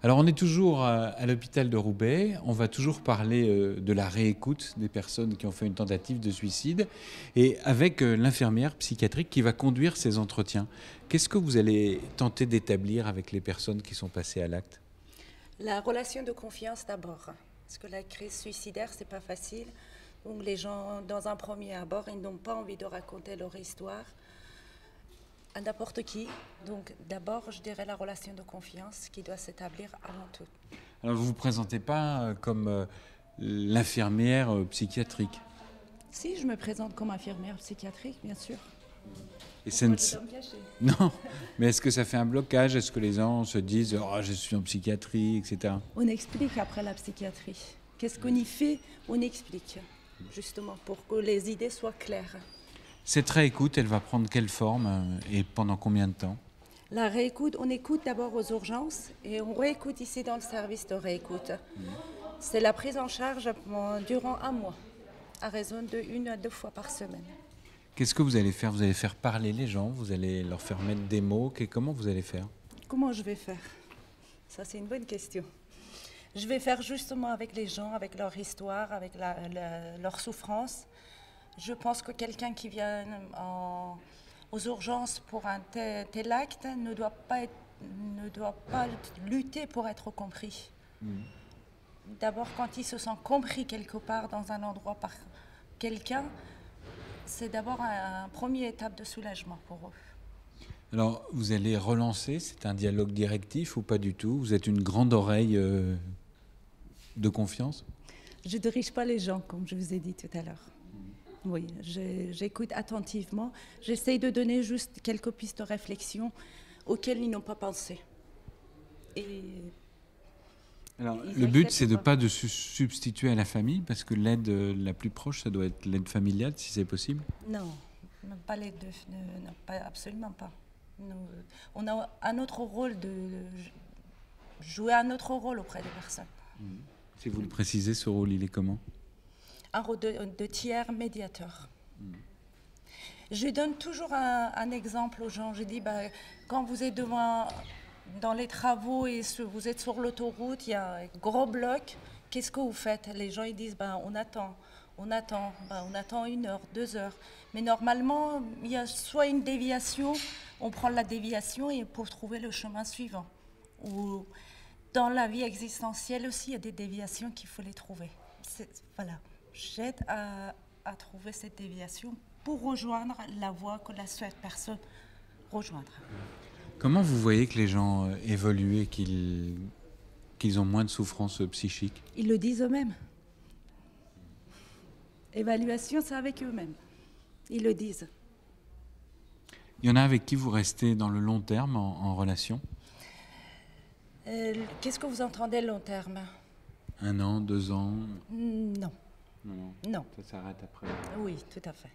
Alors on est toujours à l'hôpital de Roubaix, on va toujours parler de la réécoute des personnes qui ont fait une tentative de suicide et avec l'infirmière psychiatrique qui va conduire ces entretiens. Qu'est-ce que vous allez tenter d'établir avec les personnes qui sont passées à l'acte? La relation de confiance d'abord, parce que la crise suicidaire, c'est pas facile. Donc les gens, dans un premier abord, ils n'ont pas envie de raconter leur histoire à n'importe qui. Donc d'abord, je dirais la relation de confiance qui doit s'établir avant tout. Alors vous ne vous présentez pas comme l'infirmière psychiatrique. Si, je me présente comme infirmière psychiatrique, bien sûr. Et Pourquoi je dois me cacher? Non, mais est-ce que ça fait un blocage? Est-ce que les gens se disent « Oh, je suis en psychiatrie », etc. On explique après la psychiatrie. Qu'est-ce qu'on y fait? On explique, justement, pour que les idées soient claires. Cette réécoute, elle va prendre quelle forme et pendant combien de temps? La réécoute, on écoute d'abord aux urgences et on réécoute ici dans le service de réécoute. C'est la prise en charge durant un mois, à raison de 1 à 2 fois par semaine. Qu'est-ce que vous allez faire? Vous allez faire parler les gens? Vous allez leur faire mettre des mots? Comment vous allez faire? Comment je vais faire? Ça, c'est une bonne question. Je vais faire justement avec les gens, avec leur histoire, avec leur souffrance. Je pense que quelqu'un qui vient aux urgences pour un tel acte ne doit pas lutter pour être compris. D'abord, quand ils se sentent compris quelque part dans un endroit par quelqu'un, c'est d'abord un premier étape de soulagement pour eux. Alors, vous allez relancer, c'est un dialogue directif ou pas du tout? Vous êtes une grande oreille de confiance? Je ne dirige pas les gens, comme je vous ai dit tout à l'heure. Oui, j'écoute attentivement. J'essaye de donner juste quelques pistes de réflexion auxquelles ils n'ont pas pensé. Et alors, le but, c'est de pas de se substituer à la famille, parce que l'aide la plus proche, ça doit être l'aide familiale, si c'est possible. non, pas les deux, non, absolument pas. On a un autre rôle jouer un autre rôle auprès des personnes. Si vous le précisez, ce rôle, il est comment? Un rôle de tiers médiateur. Je donne toujours un exemple aux gens. Je dis, quand vous êtes dans les travaux et vous êtes sur l'autoroute, il y a un gros bloc, qu'est-ce que vous faites? Les gens ils disent, on attend. On attend 1 heure, 2 heures. Mais normalement, il y a soit une déviation, on prend la déviation et pour trouver le chemin suivant. Ou dans la vie existentielle aussi, il y a des déviations qu'il faut les trouver. Voilà. J'aide à trouver cette déviation pour rejoindre la voie que la souhaite personne rejoindre. Comment vous voyez que les gens évoluent et qu'ils ont moins de souffrance psychique? Ils le disent eux-mêmes. Évaluation, c'est avec eux-mêmes. Ils le disent. Il y en a avec qui vous restez dans le long terme en relation? Qu'est-ce que vous entendez long terme? 1 an, 2 ans? Non. Non. Non. Ça s'arrête après. Oui, tout à fait.